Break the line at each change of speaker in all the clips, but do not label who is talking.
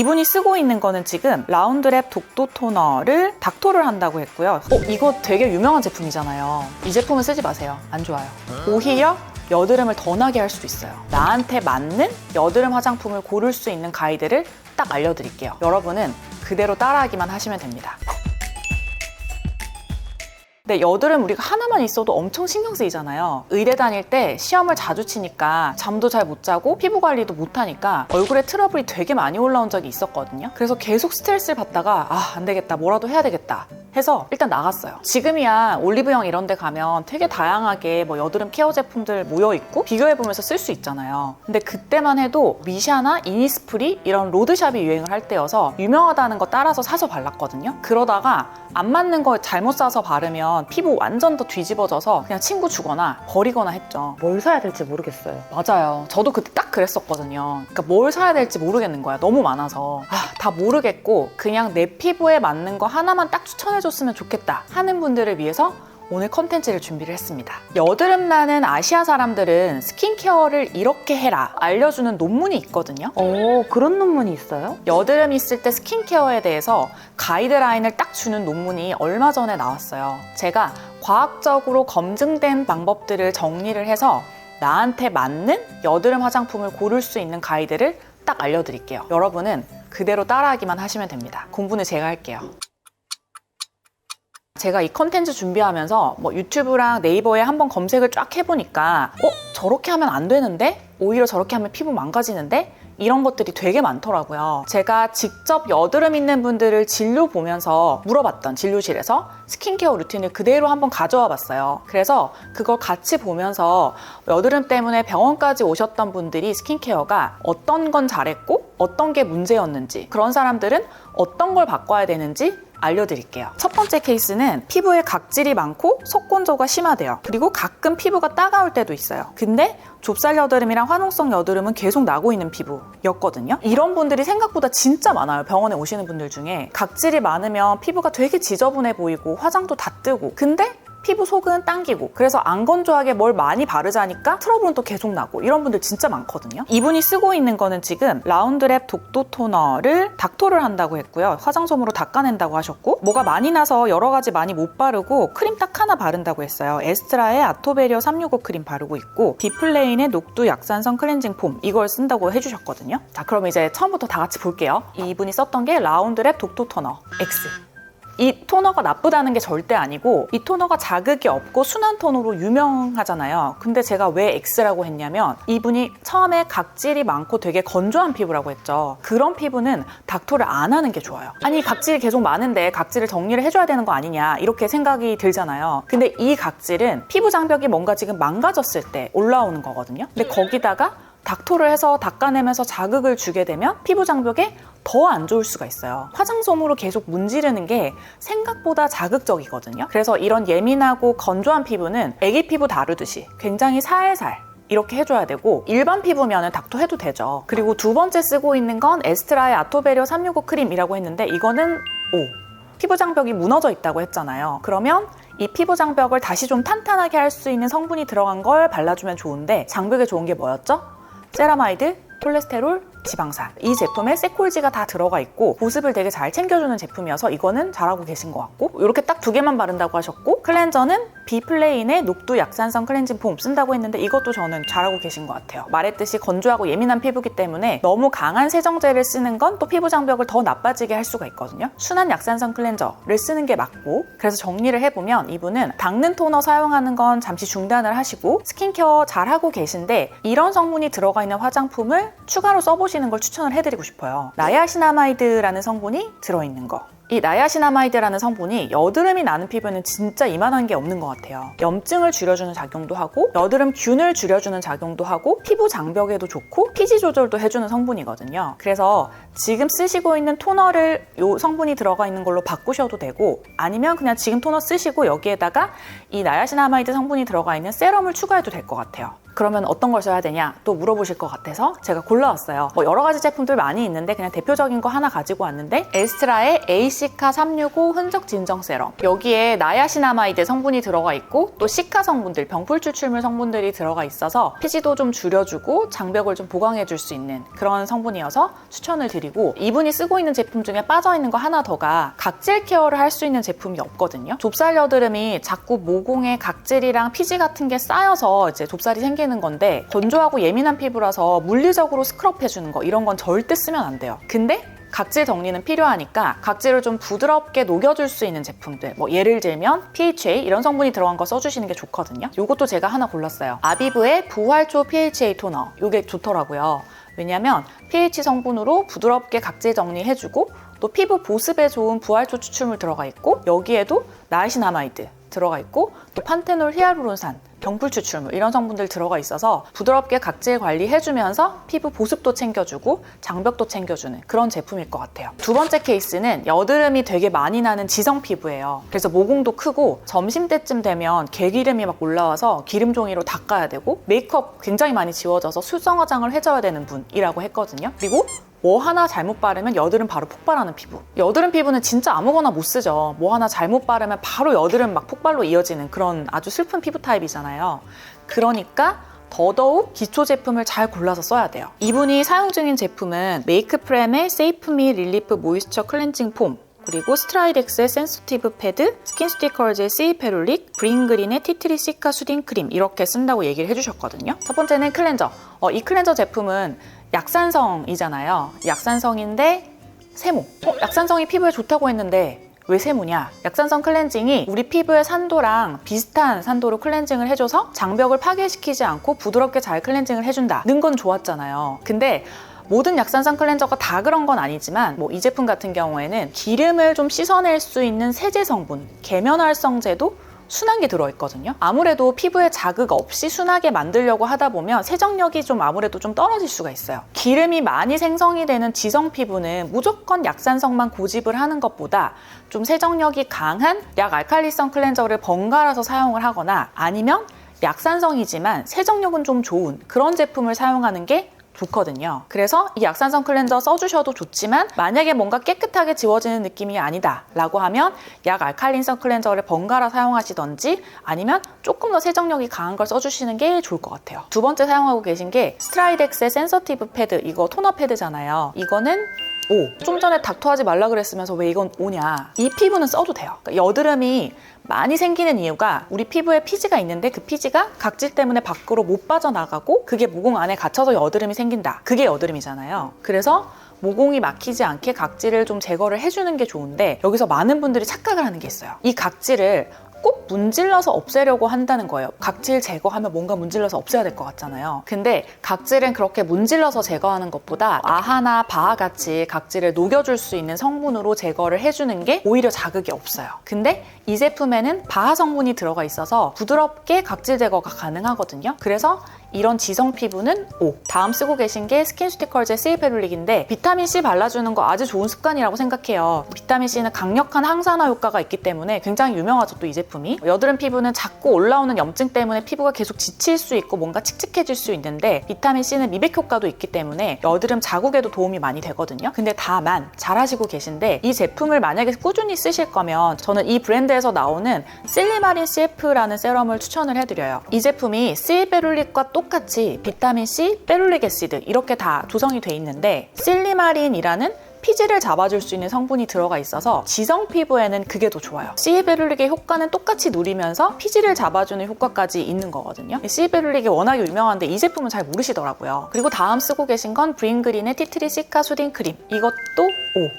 이분이 쓰고 있는 거는 지금 라운드랩 독도 토너를 닥토를 한다고 했고요. 이거 되게 유명한 제품이잖아요. 이 제품은 쓰지 마세요. 안 좋아요. 오히려 여드름을 더 나게 할 수도 있어요. 나한테 맞는 여드름 화장품을 고를 수 있는 가이드를 딱 알려드릴게요. 여러분은 그대로 따라하기만 하시면 됩니다. 근데 여드름 우리가 하나만 있어도 엄청 신경 쓰이잖아요. 의대 다닐 때 시험을 자주 치니까 잠도 잘 못 자고 피부 관리도 못 하니까 얼굴에 트러블이 되게 많이 올라온 적이 있었거든요. 그래서 계속 스트레스를 받다가 안 되겠다, 뭐라도 해야 되겠다 해서 일단 나갔어요. 지금이야 올리브영 이런 데 가면 되게 다양하게 여드름 케어 제품들 모여있고 비교해보면서 쓸 수 있잖아요. 근데 그때만 해도 미샤나 이니스프리 이런 로드샵이 유행을 할 때여서 유명하다는 거 따라서 사서 발랐거든요. 그러다가 안 맞는 거 잘못 사서 바르면 피부 완전 더 뒤집어져서 그냥 친구 주거나 버리거나 했죠. 뭘 사야 될지 모르겠어요. 맞아요. 저도 그때 딱 그랬었거든요. 그러니까 뭘 사야 될지 모르겠는 거야. 너무 많아서. 다 모르겠고 그냥 내 피부에 맞는 거 하나만 딱 추천해줬으면 좋겠다 하는 분들을 위해서 오늘 컨텐츠를 준비를 했습니다. 여드름 나는 아시아 사람들은 스킨케어를 이렇게 해라 알려주는 논문이 있거든요.
그런 논문이 있어요?
여드름 있을 때 스킨케어에 대해서 가이드라인을 딱 주는 논문이 얼마 전에 나왔어요. 제가 과학적으로 검증된 방법들을 정리를 해서 나한테 맞는 여드름 화장품을 고를 수 있는 가이드를 딱 알려드릴게요. 여러분은 그대로 따라하기만 하시면 됩니다. 공부는 제가 할게요. 제가 이 컨텐츠 준비하면서 유튜브랑 네이버에 한번 검색을 쫙 해보니까 저렇게 하면 안 되는데? 오히려 저렇게 하면 피부 망가지는데? 이런 것들이 되게 많더라고요. 제가 직접 여드름 있는 분들을 진료 보면서 물어봤던 진료실에서 스킨케어 루틴을 그대로 한번 가져와 봤어요. 그래서 그걸 같이 보면서 여드름 때문에 병원까지 오셨던 분들이 스킨케어가 어떤 건 잘했고 어떤 게 문제였는지, 그런 사람들은 어떤 걸 바꿔야 되는지 알려드릴게요. 첫 번째 케이스는 피부에 각질이 많고 속건조가 심하대요. 그리고 가끔 피부가 따가울 때도 있어요. 근데 좁쌀 여드름이랑 화농성 여드름은 계속 나고 있는 피부였거든요. 이런 분들이 생각보다 진짜 많아요. 병원에 오시는 분들 중에. 각질이 많으면 피부가 되게 지저분해 보이고 화장도 다 뜨고, 근데 피부 속은 당기고, 그래서 안 건조하게 뭘 많이 바르자니까 트러블은 또 계속 나고, 이런 분들 진짜 많거든요. 이분이 쓰고 있는 거는 지금 라운드랩 독도 토너를 닥토를 한다고 했고요. 화장솜으로 닦아낸다고 하셨고, 뭐가 많이 나서 여러 가지 많이 못 바르고 크림 딱 하나 바른다고 했어요. 에스트라의 아토베리어 365 크림 바르고 있고, 디플레인의 녹두 약산성 클렌징 폼, 이걸 쓴다고 해주셨거든요. 자, 그럼 이제 처음부터 다 같이 볼게요. 이분이 썼던 게 라운드랩 독도 토너 X. 이 토너가 나쁘다는 게 절대 아니고, 이 토너가 자극이 없고 순한 톤으로 유명하잖아요. 근데 제가 왜 X라고 했냐면, 이분이 처음에 각질이 많고 되게 건조한 피부라고 했죠. 그런 피부는 닥토를 안 하는 게 좋아요. 아니, 각질이 계속 많은데 각질을 정리를 해줘야 되는 거 아니냐, 이렇게 생각이 들잖아요. 근데 이 각질은 피부 장벽이 뭔가 지금 망가졌을 때 올라오는 거거든요. 근데 거기다가 닥토를 해서 닦아내면서 자극을 주게 되면 피부 장벽에 더 안 좋을 수가 있어요. 화장솜으로 계속 문지르는 게 생각보다 자극적이거든요. 그래서 이런 예민하고 건조한 피부는 애기 피부 다루듯이 굉장히 살살 이렇게 해줘야 되고, 일반 피부면은 닥토 해도 되죠. 그리고 두 번째 쓰고 있는 건 에스트라의 아토베리어 365 크림이라고 했는데, 이거는 피부 장벽이 무너져 있다고 했잖아요. 그러면 이 피부 장벽을 다시 좀 탄탄하게 할 수 있는 성분이 들어간 걸 발라주면 좋은데, 장벽에 좋은 게 뭐였죠? 세라마이드, 콜레스테롤, 지방산. 이 제품에 세콜지가 다 들어가 있고 보습을 되게 잘 챙겨주는 제품이어서 이거는 잘하고 계신 것 같고, 이렇게 딱 두 개만 바른다고 하셨고, 클렌저는 비플레인의 녹두 약산성 클렌징 폼 쓴다고 했는데, 이것도 저는 잘하고 계신 것 같아요. 말했듯이 건조하고 예민한 피부기 때문에 너무 강한 세정제를 쓰는 건 또 피부 장벽을 더 나빠지게 할 수가 있거든요. 순한 약산성 클렌저를 쓰는 게 맞고, 그래서 정리를 해보면 이분은 닦는 토너 사용하는 건 잠시 중단을 하시고 스킨케어 잘하고 계신데, 이런 성분이 들어가 있는 화장품을 추가로 써보시는 걸 추천을 해드리고 싶어요. 나야시나마이드라는 성분이 들어있는 거. 이 나야시나마이드라는 성분이 여드름이 나는 피부에는 진짜 이만한 게 없는 것 같아요. 염증을 줄여주는 작용도 하고, 여드름균을 줄여주는 작용도 하고, 피부 장벽에도 좋고, 피지 조절도 해주는 성분이거든요. 그래서 지금 쓰시고 있는 토너를 이 성분이 들어가 있는 걸로 바꾸셔도 되고, 아니면 그냥 지금 토너 쓰시고 여기에다가 이 나야시나마이드 성분이 들어가 있는 세럼을 추가해도 될 것 같아요. 그러면 어떤 걸 써야 되냐 또 물어보실 것 같아서 제가 골라왔어요. 뭐 여러 가지 제품들 많이 있는데 그냥 대표적인 거 하나 가지고 왔는데 에스트라의 에이시카 365 흔적 진정 세럼. 여기에 나야시나마이드 성분이 들어가 있고 또 시카 성분들, 병풀 추출물 성분들이 들어가 있어서 피지도 좀 줄여주고 장벽을 좀 보강해줄 수 있는 그런 성분이어서 추천을 드리고, 이분이 쓰고 있는 제품 중에 빠져있는 거 하나 더가 각질 케어를 할 수 있는 제품이 없거든요. 좁쌀 여드름이 자꾸 모공에 각질이랑 피지 같은 게 쌓여서 이제 좁쌀이 생기는 건데, 건조하고 예민한 피부라서 물리적으로 스크럽 해주는 거 이런 건 절대 쓰면 안 돼요. 근데 각질 정리는 필요하니까 각질을 좀 부드럽게 녹여줄 수 있는 제품들, 뭐 예를 들면 PHA 이런 성분이 들어간 거 써주시는 게 좋거든요. 이것도 제가 하나 골랐어요. 아비브의 부활초 PHA 토너. 이게 좋더라고요. 왜냐면 pH 성분으로 부드럽게 각질 정리해주고 또 피부 보습에 좋은 부활초 추출물 들어가 있고, 여기에도 나이시나마이드 들어가 있고 또 판테놀 히알루론산, 병풀 추출물 이런 성분들 들어가 있어서 부드럽게 각질 관리해주면서 피부 보습도 챙겨주고 장벽도 챙겨주는 그런 제품일 것 같아요. 두 번째 케이스는 여드름이 되게 많이 나는 지성 피부예요. 그래서 모공도 크고 점심때쯤 되면 개기름이 막 올라와서 기름종이로 닦아야 되고 메이크업 굉장히 많이 지워져서 수성 화장을 해줘야 되는 분이라고 했거든요. 그리고 뭐 하나 잘못 바르면 여드름 바로 폭발하는 피부. 여드름 피부는 진짜 아무거나 못 쓰죠. 뭐 하나 잘못 바르면 바로 여드름 막 폭발로 이어지는 그런 아주 슬픈 피부 타입이잖아요. 그러니까 더더욱 기초 제품을 잘 골라서 써야 돼요. 이분이 사용 중인 제품은 메이크프렘의 세이프미 릴리프 모이스처 클렌징 폼, 그리고 스트라이덱스의 센시티브 패드, 스킨스티커즈의 시페룰릭, 브링그린의 티트리 시카 수딩 크림 이렇게 쓴다고 얘기를 해주셨거든요. 첫 번째는 클렌저. 이 클렌저 제품은 약산성이잖아요. 약산성인데 세모. 약산성이 피부에 좋다고 했는데 왜 세모냐? 약산성 클렌징이 우리 피부의 산도랑 비슷한 산도로 클렌징을 해줘서 장벽을 파괴시키지 않고 부드럽게 잘 클렌징을 해준다는 건 좋았잖아요. 근데 모든 약산성 클렌저가 다 그런 건 아니지만 뭐 이 제품 같은 경우에는 기름을 좀 씻어낼 수 있는 세제 성분, 계면활성제도 순한 게 들어있거든요. 아무래도 피부에 자극 없이 순하게 만들려고 하다 보면 세정력이 좀 아무래도 좀 떨어질 수가 있어요. 기름이 많이 생성이 되는 지성 피부는 무조건 약산성만 고집을 하는 것보다 좀 세정력이 강한 약 알칼리성 클렌저를 번갈아서 사용을 하거나 아니면 약산성이지만 세정력은 좀 좋은 그런 제품을 사용하는 게 좋거든요. 그래서 이 약산성 클렌저 써주셔도 좋지만 만약에 뭔가 깨끗하게 지워지는 느낌이 아니다 라고 하면 약 알칼린성 클렌저를 번갈아 사용하시던지 아니면 조금 더 세정력이 강한 걸 써주시는 게 좋을 것 같아요. 두 번째 사용하고 계신 게 스트라이덱스의 센서티브 패드, 이거 토너 패드잖아요. 이거는 O. 좀 전에 닥터하지 말라 그랬으면서 왜 이건 O냐. 이 피부는 써도 돼요. 그러니까 여드름이 많이 생기는 이유가 우리 피부에 피지가 있는데 그 피지가 각질 때문에 밖으로 못 빠져나가고 그게 모공 안에 갇혀서 여드름이 생긴다. 그게 여드름이잖아요. 그래서 모공이 막히지 않게 각질을 좀 제거를 해주는 게 좋은데, 여기서 많은 분들이 착각을 하는 게 있어요. 이 각질을 꼭 문질러서 없애려고 한다는 거예요. 각질 제거하면 뭔가 문질러서 없애야 될 것 같잖아요. 근데 각질은 그렇게 문질러서 제거하는 것보다 아하나 바하 같이 각질을 녹여줄 수 있는 성분으로 제거를 해주는 게 오히려 자극이 없어요. 근데 이 제품에는 바하 성분이 들어가 있어서 부드럽게 각질 제거가 가능하거든요. 그래서 이런 지성 피부는 O. 다음 쓰고 계신 게 스킨스티커즈의 시페룰릭인데 비타민C 발라주는 거 아주 좋은 습관이라고 생각해요. 비타민C는 강력한 항산화 효과가 있기 때문에 굉장히 유명하죠, 또 이 제품이. 여드름 피부는 자꾸 올라오는 염증 때문에 피부가 계속 지칠 수 있고 뭔가 칙칙해질 수 있는데 비타민C는 미백 효과도 있기 때문에 여드름 자국에도 도움이 많이 되거든요. 근데 다만 잘하시고 계신데 이 제품을 만약에 꾸준히 쓰실 거면 저는 이 브랜드에서 나오는 실리마린 CF라는 세럼을 추천을 해드려요. 이 제품이 시페룰릭과 똑같이 비타민C, 페룰릭 애시드 이렇게 다 조성이 돼 있는데 실리마린이라는 피지를 잡아줄 수 있는 성분이 들어가 있어서 지성 피부에는 그게 더 좋아요. 시베룰릭의 효과는 똑같이 누리면서 피지를 잡아주는 효과까지 있는 거거든요. 시베룰릭이 워낙에 유명한데 이 제품은 잘 모르시더라고요. 그리고 다음 쓰고 계신 건 브링그린의 티트리 시카 수딩 크림. 이것도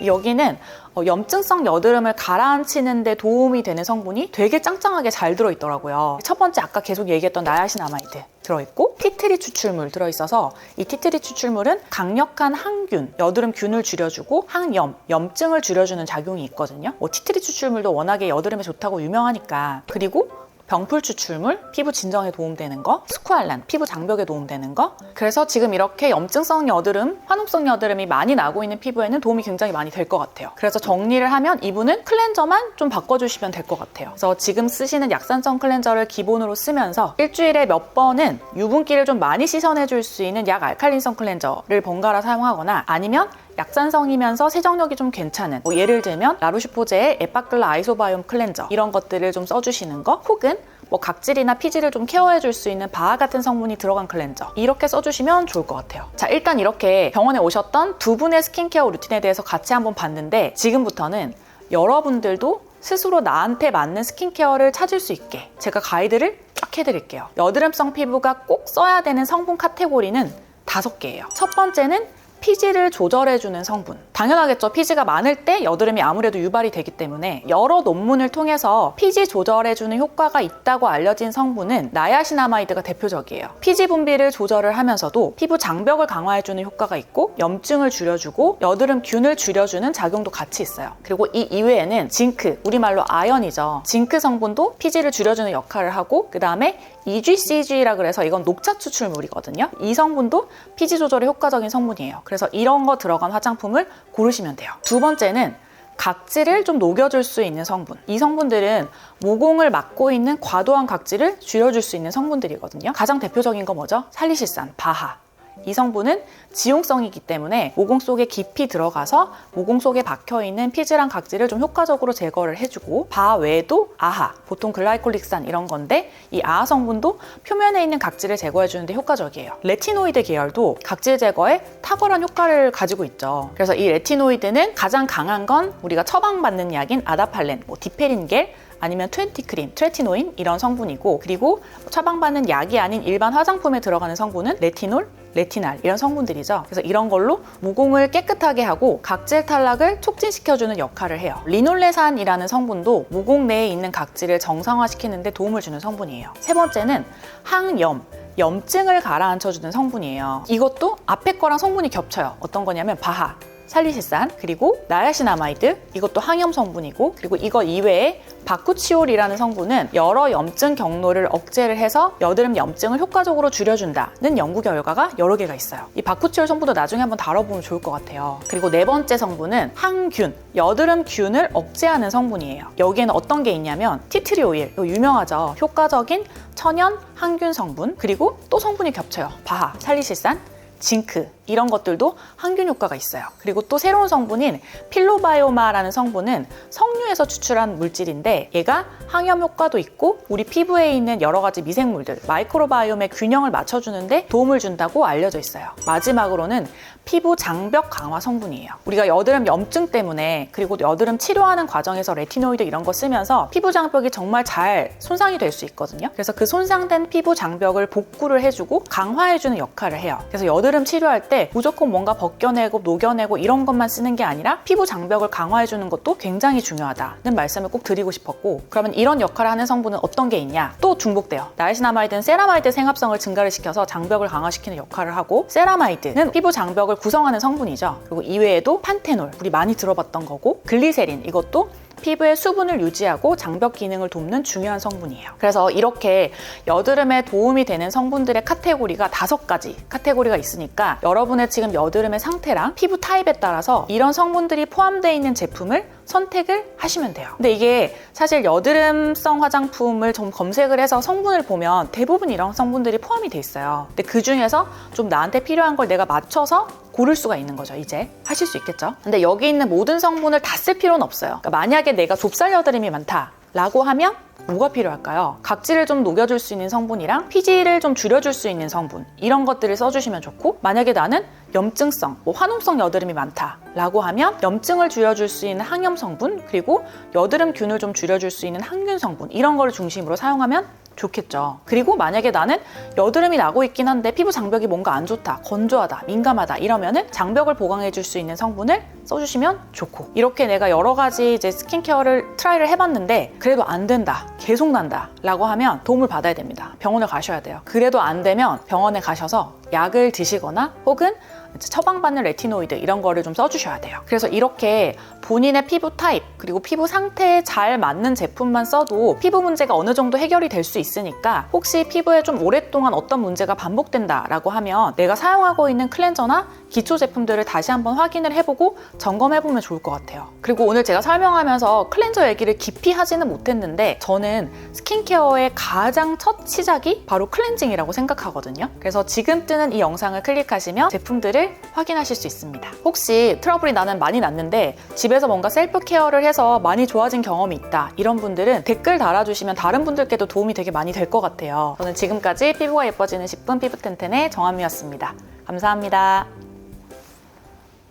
O. 여기는 염증성 여드름을 가라앉히는 데 도움이 되는 성분이 되게 짱짱하게 잘 들어있더라고요. 첫 번째 아까 계속 얘기했던 나야시나마이드 들어있고 티트리 추출물 들어있어서 이 티트리 추출물은 강력한 항균, 여드름 균을 줄여주고 항염, 염증을 줄여주는 작용이 있거든요. 티트리 추출물도 워낙에 여드름에 좋다고 유명하니까. 그리고 병풀 추출물, 피부 진정에 도움되는 거, 스쿠알란, 피부 장벽에 도움되는 거. 그래서 지금 이렇게 염증성 여드름, 화농성 여드름이 많이 나고 있는 피부에는 도움이 굉장히 많이 될 것 같아요. 그래서 정리를 하면 이분은 클렌저만 좀 바꿔주시면 될 것 같아요. 그래서 지금 쓰시는 약산성 클렌저를 기본으로 쓰면서 일주일에 몇 번은 유분기를 좀 많이 씻어내줄 수 있는 약 알칼린성 클렌저를 번갈아 사용하거나 아니면 약산성이면서 세정력이 좀 괜찮은 예를 들면 라루슈포제의 에파클라 아이소바이옴 클렌저 이런 것들을 좀 써주시는 거 혹은 각질이나 피지를 좀 케어해줄 수 있는 바하 같은 성분이 들어간 클렌저 이렇게 써주시면 좋을 것 같아요. 자, 일단 이렇게 병원에 오셨던 두 분의 스킨케어 루틴에 대해서 같이 한번 봤는데 지금부터는 여러분들도 스스로 나한테 맞는 스킨케어를 찾을 수 있게 제가 가이드를 쫙 해드릴게요. 여드름성 피부가 꼭 써야 되는 성분 카테고리는 5개예요. 첫 번째는 피지를 조절해주는 성분. 당연하겠죠. 피지가 많을 때 여드름이 아무래도 유발이 되기 때문에 여러 논문을 통해서 피지 조절해주는 효과가 있다고 알려진 성분은 나야시나마이드가 대표적이에요. 피지 분비를 조절을 하면서도 피부 장벽을 강화해주는 효과가 있고 염증을 줄여주고 여드름균을 줄여주는 작용도 같이 있어요. 그리고 이 이외에는 징크, 우리말로 아연이죠. 징크 성분도 피지를 줄여주는 역할을 하고 그 다음에 EGCG라 그래서 이건 녹차 추출물이거든요. 이 성분도 피지 조절에 효과적인 성분이에요. 그래서 이런 거 들어간 화장품을 고르시면 돼요. 두 번째는 각질을 좀 녹여줄 수 있는 성분. 이 성분들은 모공을 막고 있는 과도한 각질을 줄여줄 수 있는 성분들이거든요. 가장 대표적인 거 뭐죠? 살리실산, 바하. 이 성분은 지용성이기 때문에 모공 속에 깊이 들어가서 모공 속에 박혀있는 피지랑 각질을 좀 효과적으로 제거를 해주고 바하 외에도 아하, 보통 글라이콜릭산 이런 건데 이 아하 성분도 표면에 있는 각질을 제거해주는 데 효과적이에요. 레티노이드 계열도 각질 제거에 탁월한 효과를 가지고 있죠. 그래서 이 레티노이드는 가장 강한 건 우리가 처방받는 약인 아다팔렌, 디페린겔 아니면 트웬티크림, 트레티노인 이런 성분이고 그리고 처방받는 약이 아닌 일반 화장품에 들어가는 성분은 레티놀, 레티날 이런 성분들이죠. 그래서 이런 걸로 모공을 깨끗하게 하고 각질 탈락을 촉진시켜주는 역할을 해요. 리놀레산이라는 성분도 모공 내에 있는 각질을 정상화시키는 데 도움을 주는 성분이에요. 세 번째는 항염, 염증을 가라앉혀주는 성분이에요. 이것도 앞에 거랑 성분이 겹쳐요. 어떤 거냐면 바하, 살리실산, 그리고 나야시나마이드, 이것도 항염 성분이고 그리고 이거 이외에 바쿠치올이라는 성분은 여러 염증 경로를 억제를 해서 여드름 염증을 효과적으로 줄여준다는 연구 결과가 여러 개가 있어요. 이 바쿠치올 성분도 나중에 한번 다뤄보면 좋을 것 같아요. 그리고 네 번째 성분은 항균, 여드름균을 억제하는 성분이에요. 여기에는 어떤 게 있냐면 티트리 오일, 이거 유명하죠. 효과적인 천연 항균 성분, 그리고 또 성분이 겹쳐요. 바하, 살리실산, 징크 이런 것들도 항균 효과가 있어요. 그리고 또 새로운 성분인 필로바이오마라는 성분은 석류에서 추출한 물질인데 얘가 항염 효과도 있고 우리 피부에 있는 여러 가지 미생물들, 마이크로바이옴의 균형을 맞춰주는데 도움을 준다고 알려져 있어요. 마지막으로는 피부 장벽 강화 성분이에요. 우리가 여드름 염증 때문에 그리고 여드름 치료하는 과정에서 레티노이드 이런 거 쓰면서 피부 장벽이 정말 잘 손상이 될 수 있거든요. 그래서 그 손상된 피부 장벽을 복구를 해주고 강화해주는 역할을 해요. 그래서 여드름 치료할 때 무조건 뭔가 벗겨내고 녹여내고 이런 것만 쓰는 게 아니라 피부 장벽을 강화해주는 것도 굉장히 중요하다는 말씀을 꼭 드리고 싶었고 그러면 이런 역할을 하는 성분은 어떤 게 있냐? 또 중복돼요. 나이시나마이드는 세라마이드 생합성을 증가를 시켜서 장벽을 강화시키는 역할을 하고 세라마이드는 피부 장벽을 구성하는 성분이죠. 그리고 이외에도 판테놀, 우리 많이 들어봤던 거고 글리세린, 이것도 피부의 수분을 유지하고 장벽 기능을 돕는 중요한 성분이에요. 그래서 이렇게 여드름에 도움이 되는 성분들의 카테고리가 5가지 카테고리가 있으니까 여러분의 지금 여드름의 상태랑 피부 타입에 따라서 이런 성분들이 포함되어 있는 제품을 선택을 하시면 돼요. 근데 이게 사실 여드름성 화장품을 좀 검색을 해서 성분을 보면 대부분 이런 성분들이 포함이 돼 있어요. 근데 그 중에서 좀 나한테 필요한 걸 내가 맞춰서 고를 수가 있는 거죠. 이제 하실 수 있겠죠. 근데 여기 있는 모든 성분을 다 쓸 필요는 없어요. 그러니까 만약에 내가 좁쌀 여드름이 많다 라고 하면 뭐가 필요할까요? 각질을 좀 녹여줄 수 있는 성분이랑 피지를 좀 줄여줄 수 있는 성분 이런 것들을 써주시면 좋고 만약에 나는 염증성, 화농성 여드름이 많다 라고 하면 염증을 줄여줄 수 있는 항염 성분 그리고 여드름균을 좀 줄여줄 수 있는 항균 성분 이런 거를 중심으로 사용하면 좋겠죠. 그리고 만약에 나는 여드름이 나고 있긴 한데 피부 장벽이 뭔가 안 좋다, 건조하다, 민감하다 이러면은 장벽을 보강해줄 수 있는 성분을 써주시면 좋고 이렇게 내가 여러 가지 이제 스킨케어를 트라이를 해봤는데 그래도 안 된다. 계속 난다 라고 하면 도움을 받아야 됩니다. 병원을 가셔야 돼요. 그래도 안 되면 병원에 가셔서 약을 드시거나 혹은 처방받는 레티노이드 이런 거를 좀 써주셔야 돼요. 그래서 이렇게 본인의 피부 타입 그리고 피부 상태에 잘 맞는 제품만 써도 피부 문제가 어느 정도 해결이 될 수 있으니까 혹시 피부에 좀 오랫동안 어떤 문제가 반복된다 라고 하면 내가 사용하고 있는 클렌저나 기초 제품들을 다시 한번 확인을 해보고 점검해보면 좋을 것 같아요. 그리고 오늘 제가 설명하면서 클렌저 얘기를 깊이 하지는 못했는데 저는 스킨케어의 가장 첫 시작이 바로 클렌징이라고 생각하거든요. 그래서 지금 뜨는 이 영상을 클릭하시면 제품들을 확인하실 수 있습니다. 혹시 트러블이 나는 많이 났는데 집에서 뭔가 셀프 케어를 해서 많이 좋아진 경험이 있다 이런 분들은 댓글 달아주시면 다른 분들께도 도움이 되게 많이 될 것 같아요. 저는 지금까지 피부가 예뻐지는 10분 피부텐텐의 정한미였습니다. 감사합니다.